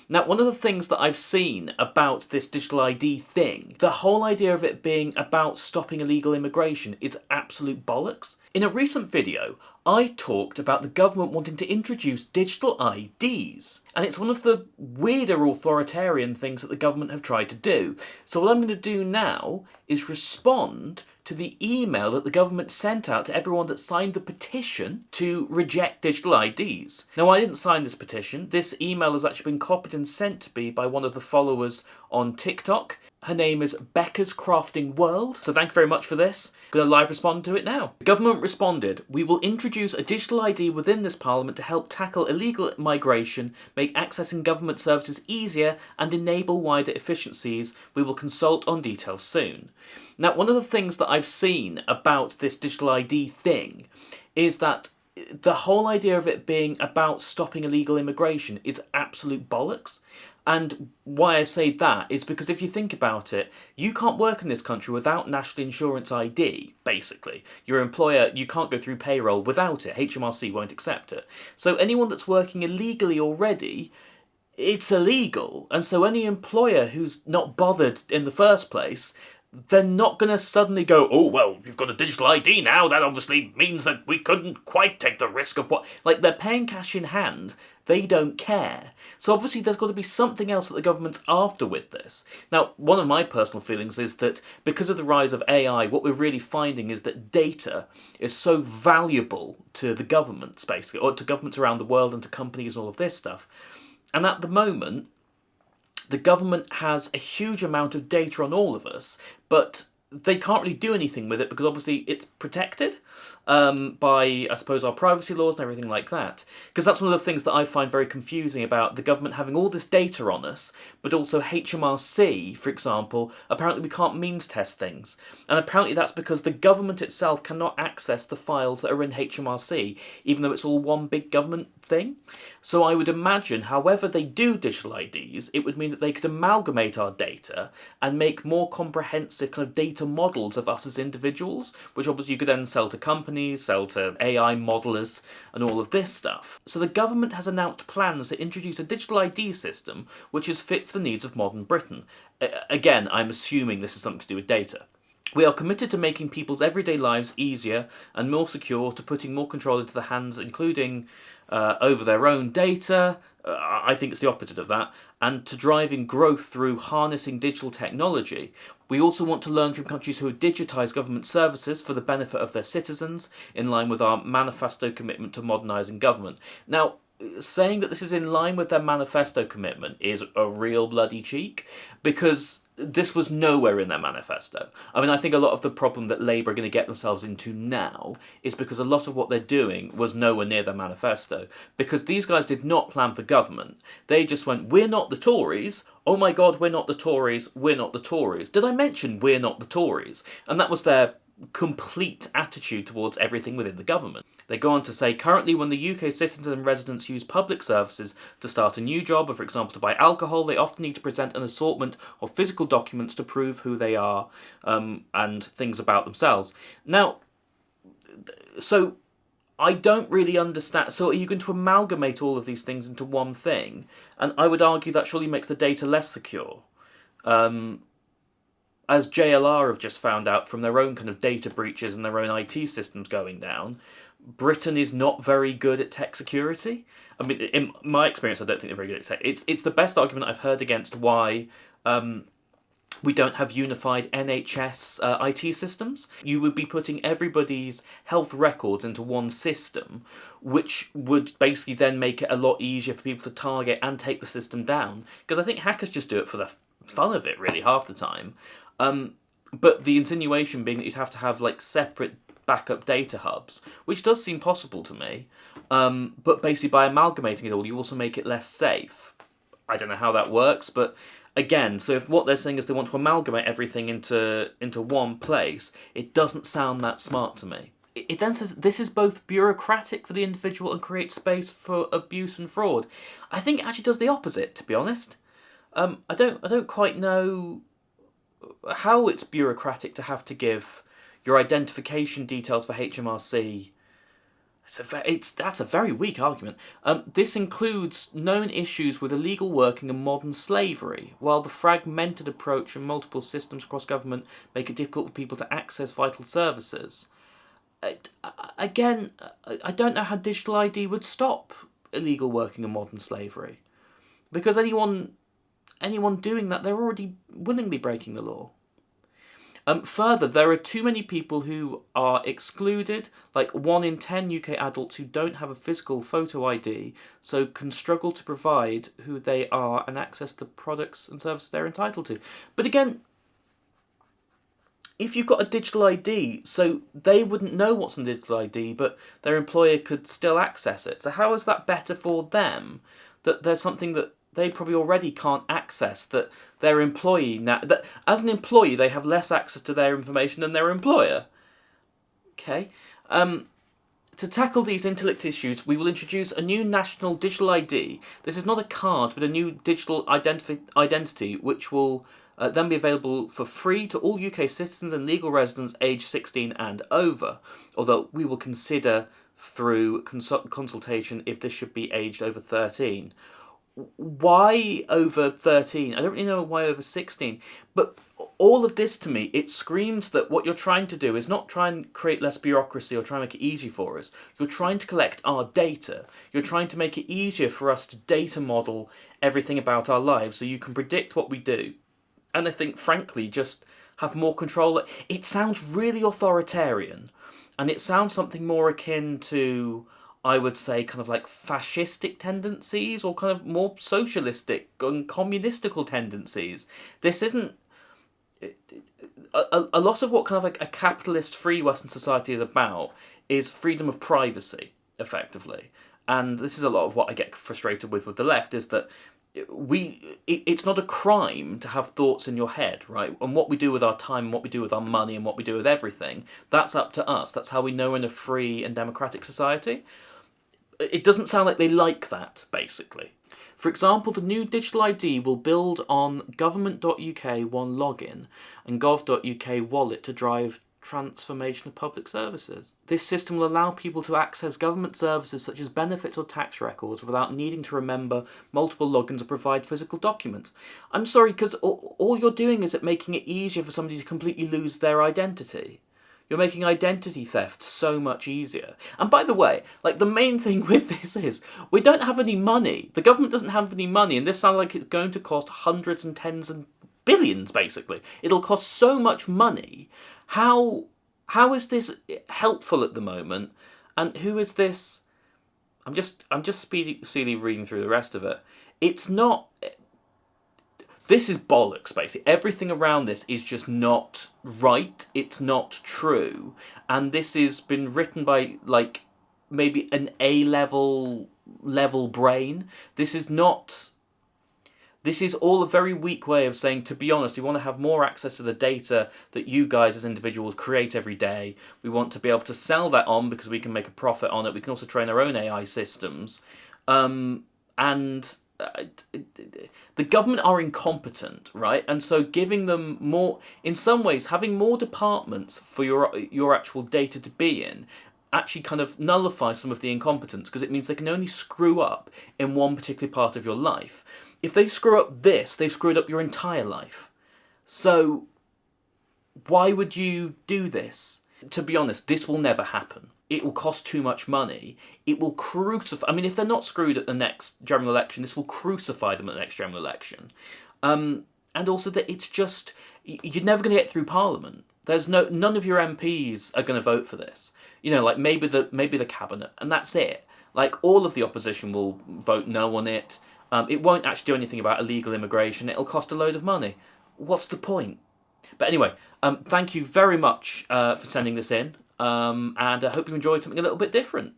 Now, one of the things that I've seen about this digital ID thing, the whole idea of it being about stopping illegal immigration, is absolute bollocks. In a recent video, I talked about the government wanting to introduce digital IDs, and it's one of the weirder authoritarian things that the government have tried to do. So what I'm going to do now is respond to the email that the government sent out to everyone that signed the petition to reject digital IDs. Now, I didn't sign this petition. This email has actually been copied and sent to me by one of the followers on TikTok. Her name is Becca's Crafting World. So thank you very much for this. I'm going to live respond to it now. The government responded, "We will introduce a digital ID within this parliament to help tackle illegal migration, make accessing government services easier and enable wider efficiencies. We will consult on details soon." Now, one of the things that I've seen about this digital ID thing is that the whole idea of it being about stopping illegal immigration is absolute bollocks. And why I say that is because if you think about it, you can't work in this country without National Insurance ID, basically. Your employer, you can't go through payroll without it. HMRC won't accept it. So anyone that's working illegally already, it's illegal. And so any employer who's not bothered in the first place, they're not going to suddenly go, "Oh, well, you've got a digital ID now, that obviously means that we couldn't quite take the risk of what..." Like, they're paying cash in hand. They don't care. So obviously there's got to be something else that the government's after with this. Now, one of my personal feelings is that because of the rise of AI, what we're really finding is that data is so valuable to the governments, basically, or to governments around the world and to companies and all of this stuff. And at the moment, the government has a huge amount of data on all of us, but they can't really do anything with it because obviously it's protected by, I suppose, our privacy laws and everything like that. Because that's one of the things that I find very confusing about the government having all this data on us, but also HMRC, for example, apparently we can't means test things. And apparently that's because the government itself cannot access the files that are in HMRC, even though it's all one big government thing. So I would imagine, however they do digital IDs, it would mean that they could amalgamate our data and make more comprehensive kind of data models of us as individuals, which obviously you could then sell to companies, sell to AI modelers, and all of this stuff. So the government has announced plans to introduce a digital ID system which is fit for the needs of modern Britain. Again, I'm assuming this is something to do with data. "We are committed to making people's everyday lives easier and more secure, to putting more control into the hands, including over their own data," I think it's the opposite of that, "and to driving growth through harnessing digital technology. We also want to learn from countries who have digitised government services for the benefit of their citizens, in line with our manifesto commitment to modernising government." Now, saying that this is in line with their manifesto commitment is a real bloody cheek, because this was nowhere in their manifesto. I mean, I think a lot of the problem that Labour are going to get themselves into now is because a lot of what they're doing was nowhere near their manifesto. Because these guys did not plan for government. They just went, "We're not the Tories. Oh my God, we're not the Tories. We're not the Tories." Did I mention we're not the Tories? And that was their complete attitude towards everything within the government. They go on to say, "Currently, when the UK citizens and residents use public services to start a new job, or for example to buy alcohol, they often need to present an assortment of physical documents to prove who they are and things about themselves." Now, so I don't really understand. So are you going to amalgamate all of these things into one thing? And I would argue that surely makes the data less secure. As JLR have just found out from their own kind of data breaches and their own IT systems going down, Britain is not very good at tech security. I mean, in my experience, I don't think they're very good at tech. It's the best argument I've heard against why we don't have unified NHS IT systems. You would be putting everybody's health records into one system, which would basically then make it a lot easier for people to target and take the system down. Because I think hackers just do it for the fun of it, really, half the time. But the insinuation being that you'd have to have like separate backup data hubs, which does seem possible to me. But basically by amalgamating it all, you also make it less safe. I don't know how that works, but again, so if what they're saying is they want to amalgamate everything into one place, it doesn't sound that smart to me. It then says this is both bureaucratic for the individual and creates space for abuse and fraud. I think it actually does the opposite, to be honest. I don't quite know how it's bureaucratic to have to give your identification details for HMRC That's a very weak argument. This includes known issues with illegal working and modern slavery, while the fragmented approach and multiple systems across government make it difficult for people to access vital services. Again, I don't know how digital ID would stop illegal working and modern slavery, because anyone doing that, they're already willingly breaking the law. Further, there are too many people who are excluded, like 1 in 10 UK adults who don't have a physical photo ID, so can struggle to provide who they are and access the products and services they're entitled to. But again, if you've got a digital ID, so they wouldn't know what's on the digital ID, but their employer could still access it. So how is that better for them? That there's something that they probably already can't access, that their employee now, that as an employee they have less access to their information than their employer. Okay. To tackle these intellect issues, we will introduce a new national digital ID. This is not a card, but a new digital identity, which will then be available for free to all UK citizens and legal residents aged 16 and over, although we will consider through consultation if this should be aged over 13. Why over 13? I don't really know why over 16. But all of this, to me, it screams that what you're trying to do is not try and create less bureaucracy or try and make it easy for us. You're trying to collect our data. You're trying to make it easier for us to data model everything about our lives so you can predict what we do. And I think, frankly, just have more control. It sounds really authoritarian. And it sounds something more akin to, I would say, kind of like fascistic tendencies or kind of more socialistic and communistical tendencies. This isn't... A lot of what kind of like a capitalist free Western society is about is freedom of privacy, effectively. And this is a lot of what I get frustrated with the left, is that it's not a crime to have thoughts in your head, right? And what we do with our time, what we do with our money, and what we do with everything, that's up to us. That's how we know we're in a free and democratic society. It doesn't sound like they like that, basically. For example, the new digital ID will build on government.uk one login and gov.uk wallet to drive transformation of public services. This system will allow people to access government services such as benefits or tax records without needing to remember multiple logins or provide physical documents. I'm sorry, because all you're doing is making it easier for somebody to completely lose their identity. You're making identity theft so much easier. And by the way, like, the main thing with this is we don't have any money. The government doesn't have any money, and this sounds like it's going to cost hundreds and tens and billions, basically. It'll cost so much money. How is this helpful at the moment? And who is this? I'm just speedily reading through the rest of it. It's not... This is bollocks, basically. Everything around this is just not right. It's not true. And this has been written by, like, maybe an A-level brain. This is all a very weak way of saying, to be honest, we want to have more access to the data that you guys as individuals create every day. We want to be able to sell that on because we can make a profit on it. We can also train our own AI systems. The government are incompetent, right? And so giving them more, in some ways, having more departments for your actual data to be in actually kind of nullifies some of the incompetence, because it means they can only screw up in one particular part of your life. If they screw up this, they've screwed up your entire life. So why would you do this? To be honest, this will never happen. It will cost too much money. It will crucify... I mean, if they're not screwed at the next general election, this will crucify them at the next general election. And also that it's just... You're never going to get through Parliament. None of your MPs are going to vote for this. You know, like maybe the cabinet, and that's it. Like, all of the opposition will vote no on it. It won't actually do anything about illegal immigration. It'll cost a load of money. What's the point? But anyway, thank you very much for sending this in. And I hope you enjoyed something a little bit different.